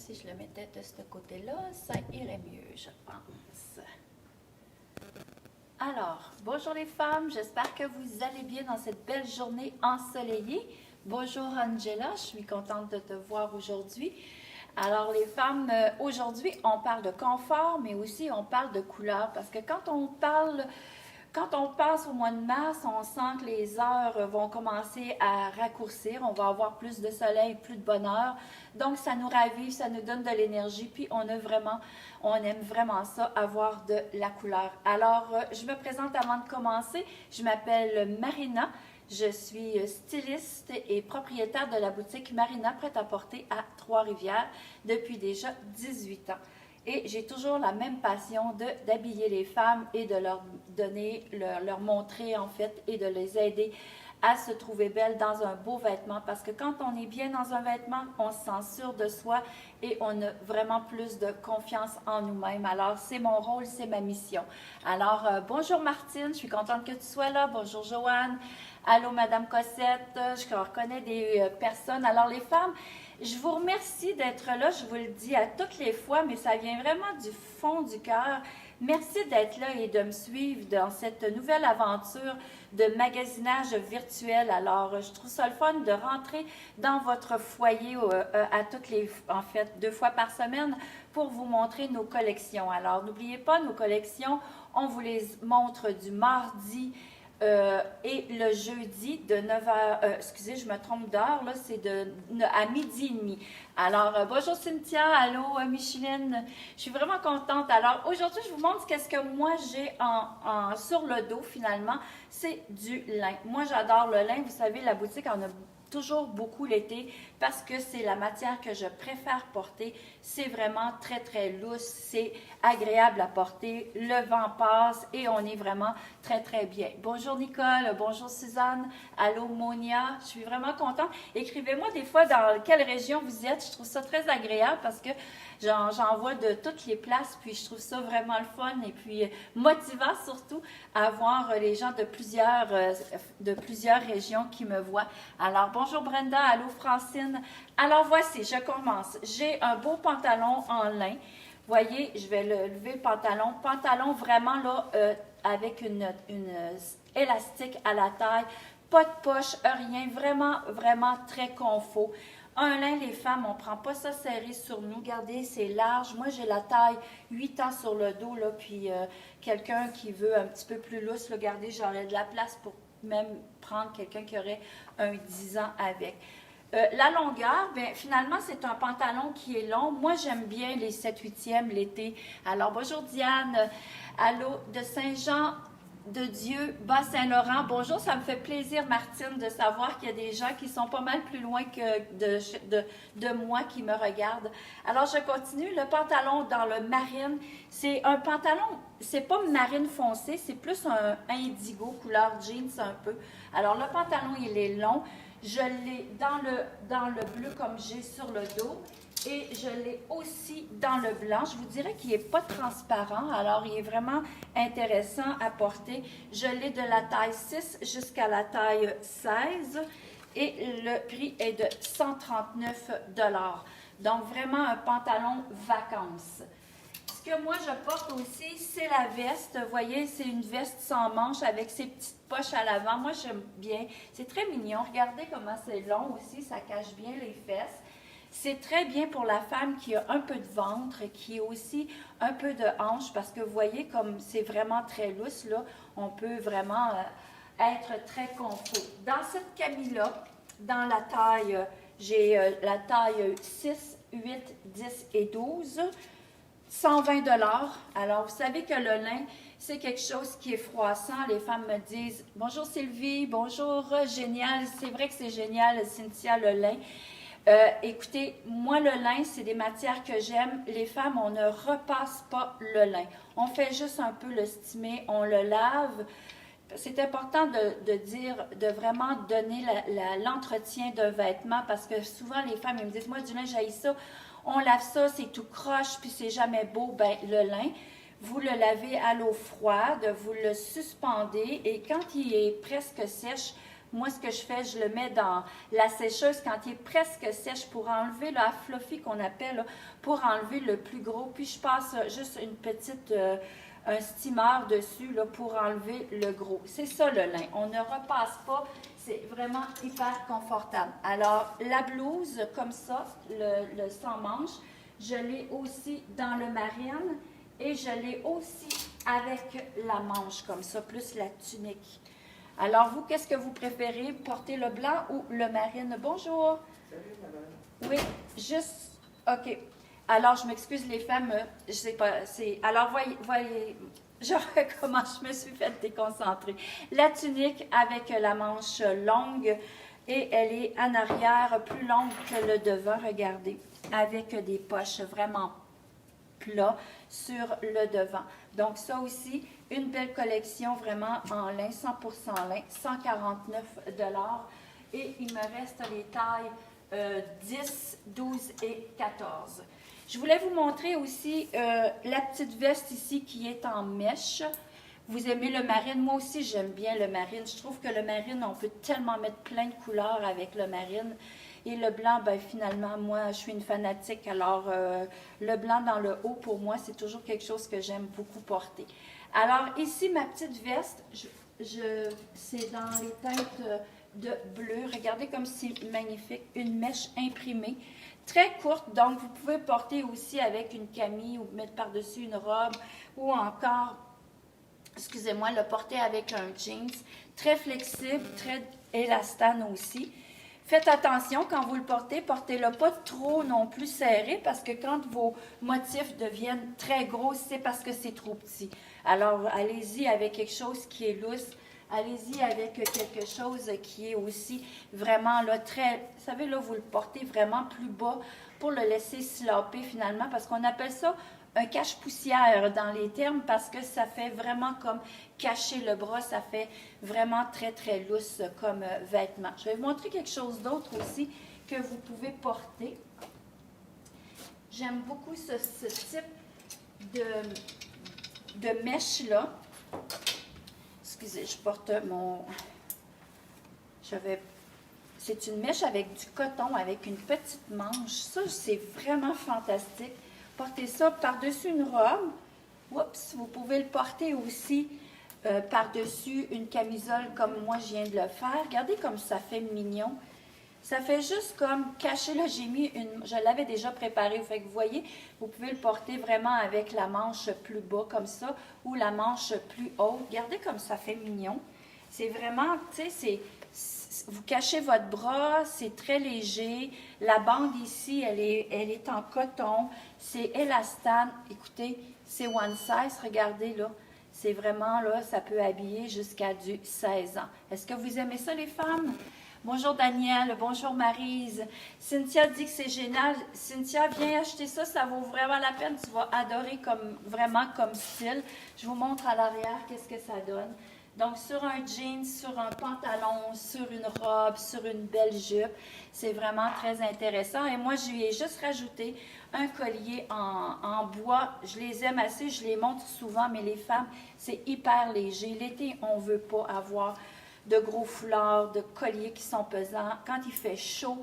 si je le mettais de ce côté-là, ça irait mieux, je pense. Alors, bonjour les femmes, j'espère que vous allez bien dans cette belle journée ensoleillée. Bonjour Angela, je suis contente de te voir aujourd'hui. Alors les femmes, aujourd'hui on parle de confort, mais aussi on parle de couleur, parce que quand on passe au mois de mars, on sent que les heures vont commencer à raccourcir, on va avoir plus de soleil, plus de bonheur, donc ça nous ravive, ça nous donne de l'énergie, puis on aime vraiment ça, avoir de la couleur. Alors, je me présente avant de commencer, je m'appelle Marina, je suis styliste et propriétaire de la boutique Marina Prêt-à-porter à Trois-Rivières depuis déjà 18 ans. Et j'ai toujours la même passion d'habiller les femmes et de leur donner, leur montrer en fait et de les aider à se trouver belles dans un beau vêtement parce que quand on est bien dans un vêtement, on se sent sûr de soi et on a vraiment plus de confiance en nous-mêmes. Alors, c'est mon rôle, c'est ma mission. Alors, bonjour Martine, je suis contente que tu sois là. Bonjour Joanne. Allô Madame Cossette, je reconnais des personnes. Alors, les femmes, je vous remercie d'être là, je vous le dis à toutes les fois, mais ça vient vraiment du fond du cœur. Merci d'être là et de me suivre dans cette nouvelle aventure de magasinage virtuel. Alors, je trouve ça le fun de rentrer dans votre foyer en fait, 2 fois par semaine pour vous montrer nos collections. Alors, n'oubliez pas, nos collections, on vous les montre du mardi et le jeudi de 9h, excusez, je me trompe d'heure, là, c'est à midi et demi. Alors, bonjour Cynthia, allô Micheline, je suis vraiment contente. Alors, aujourd'hui, je vous montre qu'est-ce que moi j'ai sur le dos finalement, c'est du lin. Moi, j'adore le lin, vous savez, la boutique en a toujours beaucoup l'été parce que c'est la matière que je préfère porter. C'est vraiment très, très lousse, c'est agréable à porter, le vent passe et on est vraiment très, très bien. Bonjour Nicole, bonjour Suzanne, allô Monia, je suis vraiment contente. Écrivez-moi des fois dans quelle région vous êtes, je trouve ça très agréable parce que j'en vois de toutes les places, puis je trouve ça vraiment le fun et puis motivant surtout à voir les gens de plusieurs régions qui me voient. Alors, bonjour Brenda, allô Francine. Alors, voici, je commence. J'ai un beau pantalon en lin. Voyez, je vais lever le pantalon. Pantalon vraiment là, avec une élastique à la taille. Pas de poche, rien. Vraiment, vraiment très confort. Un lin, les femmes, on ne prend pas ça serré sur nous. Regardez, c'est large. Moi, j'ai la taille 8 ans sur le dos, là, puis quelqu'un qui veut un petit peu plus lousse, là, regardez, j'aurais de la place pour même prendre quelqu'un qui aurait un 10 ans avec. La longueur, bien, finalement, c'est un pantalon qui est long. Moi, j'aime bien les 7/8e l'été. Alors, bonjour Diane. Allô, de Saint-Jean de Dieu, Bas-Saint-Laurent. Bonjour, ça me fait plaisir, Martine, de savoir qu'il y a des gens qui sont pas mal plus loin que de moi qui me regardent. Alors, je continue. Le pantalon dans le marine, c'est un pantalon, c'est pas marine foncé, c'est plus un indigo, couleur jeans un peu. Alors, le pantalon, il est long. Je l'ai dans le bleu comme j'ai sur le dos. Et je l'ai aussi dans le blanc. Je vous dirais qu'il n'est pas transparent, alors il est vraiment intéressant à porter. Je l'ai de la taille 6 jusqu'à la taille 16 et le prix est de 139 $. Donc vraiment un pantalon vacances. Ce que moi je porte aussi, c'est la veste. Vous voyez, c'est une veste sans manches avec ses petites poches à l'avant. Moi j'aime bien. C'est très mignon. Regardez comment c'est long aussi, ça cache bien les fesses. C'est très bien pour la femme qui a un peu de ventre, qui a aussi un peu de hanche, parce que vous voyez comme c'est vraiment très lousse, là, on peut vraiment être très confort. Dans cette camille-là, dans la taille, j'ai la taille 6, 8, 10 et 12, 120 $. Alors, vous savez que le lin, c'est quelque chose qui est froissant. Les femmes me disent « Bonjour Sylvie, bonjour, génial, c'est vrai que c'est génial, Cynthia, le lin. » Écoutez, moi, le lin, c'est des matières que j'aime. Les femmes, on ne repasse pas le lin. On fait juste un peu le steamer, on le lave. C'est important de vraiment donner l'entretien d'un vêtement parce que souvent, les femmes, elles me disent, moi, du lin, j'haïs ça. On lave ça, c'est tout croche, puis c'est jamais beau. Ben, le lin, vous le lavez à l'eau froide, vous le suspendez et quand il est presque sèche, Moi, ce que je fais, je le mets dans la sécheuse quand il est presque sèche pour enlever la fluffy qu'on appelle, là, pour enlever le plus gros. Puis je passe juste une petite, un steamer dessus là, pour enlever le gros. C'est ça le lin. On ne repasse pas. C'est vraiment hyper confortable. Alors, la blouse, comme ça, le sans-manche, je l'ai aussi dans le marine et je l'ai aussi avec la manche, comme ça, plus la tunique. Alors, vous, qu'est-ce que vous préférez? Porter le blanc ou le marine? Bonjour. Salut, madame. Oui, juste, OK. Alors, je m'excuse, les femmes, je sais pas, c'est... Alors, voyez, je recommence, je me suis fait déconcentrer. La tunique avec la manche longue et elle est en arrière plus longue que le devant, regardez, avec des poches vraiment plats sur le devant. Donc, ça aussi, une belle collection vraiment en lin, 100% lin, 149 $. Et il me reste les tailles 10, 12 et 14. Je voulais vous montrer aussi la petite veste ici qui est en mèche. Vous aimez le marine? Moi aussi, j'aime bien le marine. Je trouve que le marine, on peut tellement mettre plein de couleurs avec le marine. Et le blanc, ben finalement, moi, je suis une fanatique. Alors, le blanc dans le haut, pour moi, c'est toujours quelque chose que j'aime beaucoup porter. Alors, ici, ma petite veste, c'est dans les teintes de bleu. Regardez comme c'est magnifique. Une mèche imprimée. Très courte, donc vous pouvez porter aussi avec une camille ou mettre par-dessus une robe ou encore, excusez-moi, le porter avec un jeans. Très flexible, très élastane aussi. Faites attention quand vous le portez, portez-le pas trop non plus serré parce que quand vos motifs deviennent très gros, c'est parce que c'est trop petit. Alors, allez-y avec quelque chose qui est lousse. Allez-y avec quelque chose qui est aussi vraiment là, très, vous savez, là, vous le portez vraiment plus bas pour le laisser slopper finalement, parce qu'on appelle ça un cache-poussière dans les termes, parce que ça fait vraiment comme cacher le bras, ça fait vraiment très, très lousse comme vêtement. Je vais vous montrer quelque chose d'autre aussi que vous pouvez porter. J'aime beaucoup ce type de mèche-là. Excusez, je porte mon... C'est une mèche avec du coton, avec une petite manche. Ça, c'est vraiment fantastique. Portez ça par-dessus une robe. Oups, vous pouvez le porter aussi par-dessus une camisole comme moi, je viens de le faire. Regardez comme ça fait mignon. Ça fait juste comme cacher, là, j'ai mis une... Je l'avais déjà préparé, fait que vous voyez, vous pouvez le porter vraiment avec la manche plus bas comme ça, ou la manche plus haute. Regardez comme ça fait mignon. C'est vraiment, tu sais, vous cachez votre bras, c'est très léger. La bande ici, elle est en coton. C'est élastane. Écoutez, c'est one size, regardez là. C'est vraiment, là, ça peut habiller jusqu'à du 16 ans. Est-ce que vous aimez ça, les femmes? Bonjour Daniel, bonjour Maryse. Cynthia dit que c'est génial. Cynthia, viens acheter ça, ça vaut vraiment la peine. Tu vas adorer vraiment comme style. Je vous montre à l'arrière qu'est-ce que ça donne. Donc, sur un jean, sur un pantalon, sur une robe, sur une belle jupe, c'est vraiment très intéressant. Et moi, je lui ai juste rajouté un collier en bois. Je les aime assez, je les montre souvent, mais les femmes, c'est hyper léger. L'été, on ne veut pas avoir de gros foulards, de colliers qui sont pesants. Quand il fait chaud,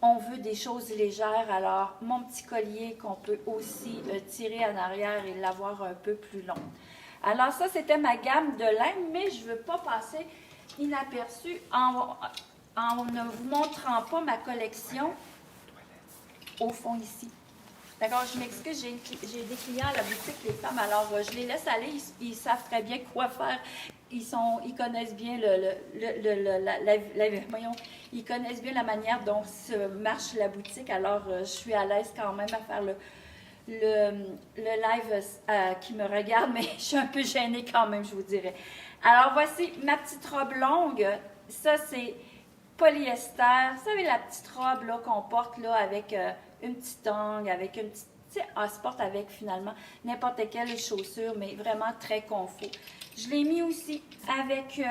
on veut des choses légères. Alors, mon petit collier qu'on peut aussi tirer en arrière et l'avoir un peu plus long. Alors, ça, c'était ma gamme de laine, mais je ne veux pas passer inaperçu en ne vous montrant pas ma collection au fond ici. D'accord, je m'excuse, j'ai des clients à la boutique, les femmes, alors je les laisse aller, ils savent très bien quoi faire. Ils connaissent bien ils connaissent bien la manière dont marche la boutique, alors je suis à l'aise quand même à faire le live qui me regarde, mais je suis un peu gênée quand même, je vous dirais. Alors voici ma petite robe longue, ça c'est polyester, vous savez la petite robe là qu'on porte là avec une petite ongle, avec une petite, tu sais, on se porte avec finalement n'importe quelle chaussure, mais vraiment très confort. Je l'ai mis aussi avec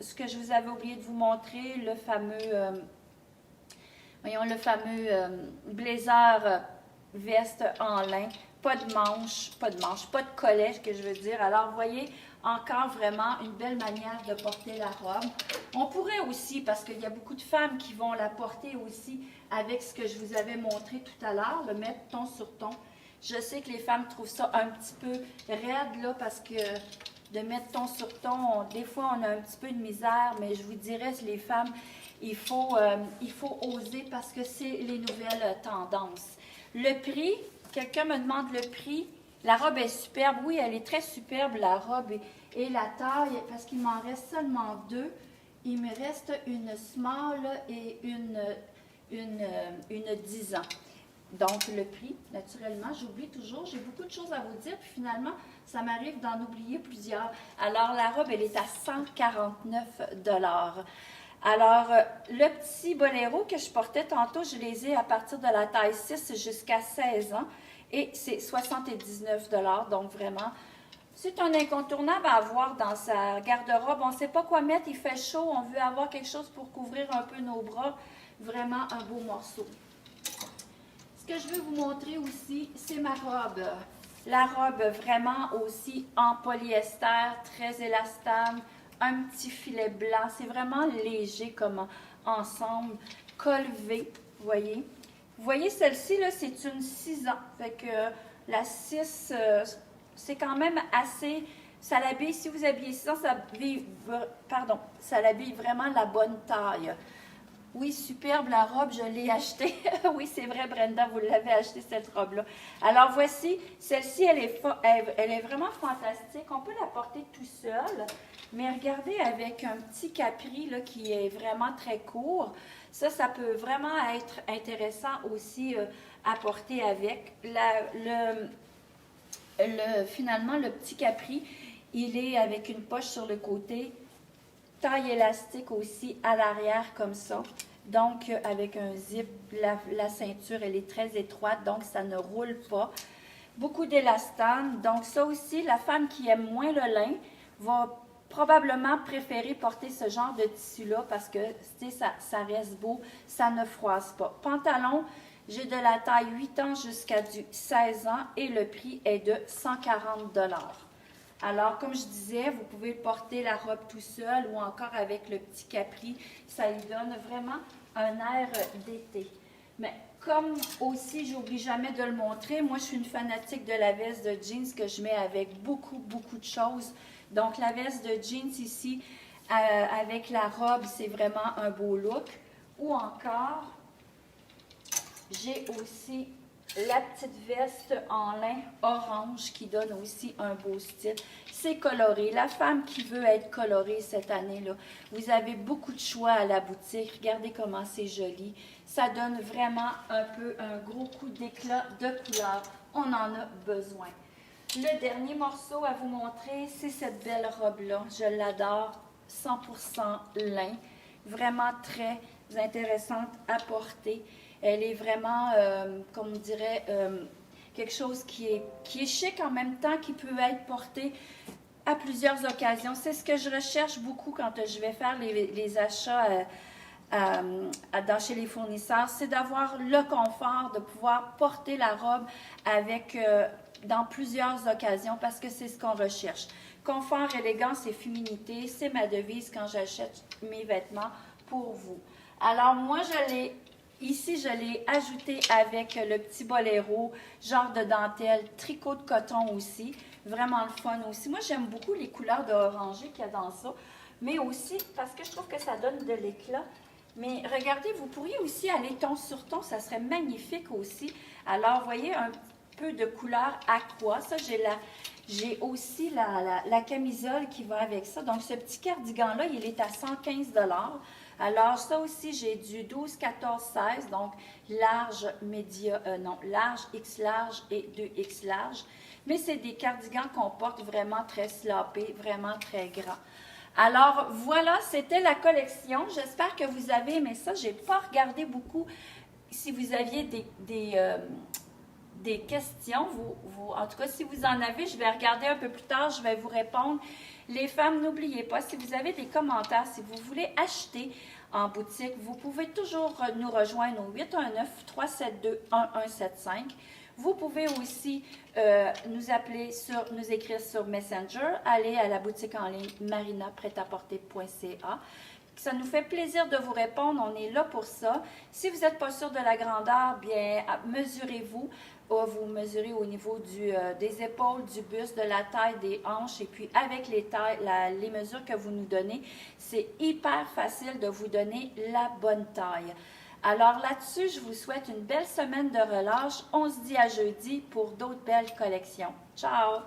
ce que je vous avais oublié de vous montrer, le fameux, blazer veste en lin, pas de manche, pas de collet, que je veux dire. Alors, vous voyez, encore vraiment une belle manière de porter la robe. On pourrait aussi, parce qu'il y a beaucoup de femmes qui vont la porter aussi avec ce que je vous avais montré tout à l'heure, le mettre ton sur ton. Je sais que les femmes trouvent ça un petit peu raide, là, parce que de mettre ton sur ton, des fois on a un petit peu de misère, mais je vous dirais, les femmes, il faut oser parce que c'est les nouvelles tendances. Le prix, quelqu'un me demande le prix. La robe est superbe. Oui, elle est très superbe, la robe et la taille, parce qu'il m'en reste seulement deux. Il me reste une small et une 10 ans. Donc, le prix, naturellement, j'oublie toujours. J'ai beaucoup de choses à vous dire, puis finalement, ça m'arrive d'en oublier plusieurs. Alors, la robe, elle est à 149 $. Alors, le petit boléro que je portais tantôt, je les ai à partir de la taille 6 jusqu'à 16 ans. Et c'est 79 $. Donc, vraiment, c'est un incontournable à avoir dans sa garde-robe. On ne sait pas quoi mettre, il fait chaud, on veut avoir quelque chose pour couvrir un peu nos bras. Vraiment un beau morceau. Ce que je veux vous montrer aussi, c'est ma robe. La robe vraiment aussi en polyester, très élastane, un petit filet blanc. C'est vraiment léger comme ensemble, col V, vous voyez. Vous voyez, celle-ci, là, c'est une 6 ans. Fait que la 6, c'est quand même assez... Ça l'habille, si vous habillez 6 ans, ça l'habille vraiment la bonne taille. Oui, superbe la robe, je l'ai achetée. Oui, c'est vrai, Brenda, vous l'avez achetée, cette robe-là. Alors, voici, celle-ci, elle est vraiment fantastique. On peut la porter tout seul, mais regardez, avec un petit capri là, qui est vraiment très court. Ça peut vraiment être intéressant aussi à porter avec. Finalement, le petit capri, il est avec une poche sur le côté, taille élastique aussi à l'arrière comme ça. Donc, avec un zip, la ceinture, elle est très étroite, donc ça ne roule pas. Beaucoup d'élastane. Donc, ça aussi, la femme qui aime moins le lin va probablement préférer porter ce genre de tissu-là parce que ça reste beau, ça ne froisse pas. Pantalon, j'ai de la taille 8 ans jusqu'à du 16 ans et le prix est de 140 $. Alors, comme je disais, vous pouvez porter la robe tout seul ou encore avec le petit capri. Ça lui donne vraiment un air d'été. Mais comme aussi, j'oublie jamais de le montrer, moi, je suis une fanatique de la veste de jeans que je mets avec beaucoup, beaucoup de choses. Donc, la veste de jeans ici, avec la robe, c'est vraiment un beau look. Ou encore, j'ai aussi la petite veste en lin orange qui donne aussi un beau style. C'est coloré. La femme qui veut être colorée cette année-là, vous avez beaucoup de choix à la boutique. Regardez comment c'est joli. Ça donne vraiment un gros coup d'éclat de couleur. On en a besoin. Le dernier morceau à vous montrer, c'est cette belle robe-là. Je l'adore. 100% lin. Vraiment très intéressante à porter. Elle est vraiment, comme on dirait, quelque chose qui est chic en même temps, qui peut être porté à plusieurs occasions. C'est ce que je recherche beaucoup quand je vais faire les achats chez les fournisseurs, c'est d'avoir le confort de pouvoir porter la robe dans plusieurs occasions parce que c'est ce qu'on recherche. Confort, élégance et féminité, c'est ma devise quand j'achète mes vêtements pour vous. Alors moi, ici, je l'ai ajouté avec le petit boléro, genre de dentelle, tricot de coton aussi. Vraiment le fun aussi. Moi, j'aime beaucoup les couleurs de orangé qu'il y a dans ça, mais aussi parce que je trouve que ça donne de l'éclat. Mais regardez, vous pourriez aussi aller ton sur ton, ça serait magnifique aussi. Alors, vous voyez, un peu de couleur aqua. Ça, j'ai aussi la camisole qui va avec ça. Donc, ce petit cardigan-là, il est à 115 $. Alors, ça aussi, j'ai du 12, 14, 16, donc large, large, X large et 2X large. Mais c'est des cardigans qu'on porte vraiment très slopés, vraiment très grands. Alors, voilà, c'était la collection. J'espère que vous avez aimé ça. Je n'ai pas regardé beaucoup. Si vous aviez des questions, en tout cas, si vous en avez, je vais regarder un peu plus tard, je vais vous répondre. Les femmes, n'oubliez pas, si vous avez des commentaires, si vous voulez acheter en boutique, vous pouvez toujours nous rejoindre au 819-372-1175. Vous pouvez aussi nous appeler, nous écrire sur Messenger, aller à la boutique en ligne marinapretaporter.ca. Ça nous fait plaisir de vous répondre, on est là pour ça. Si vous n'êtes pas sûr de la grandeur, bien, mesurez-vous. Vous mesurez au niveau des épaules, du buste, de la taille, des hanches. Et puis, avec les mesures que vous nous donnez, c'est hyper facile de vous donner la bonne taille. Alors là-dessus, je vous souhaite une belle semaine de relâche. On se dit à jeudi pour d'autres belles collections. Ciao!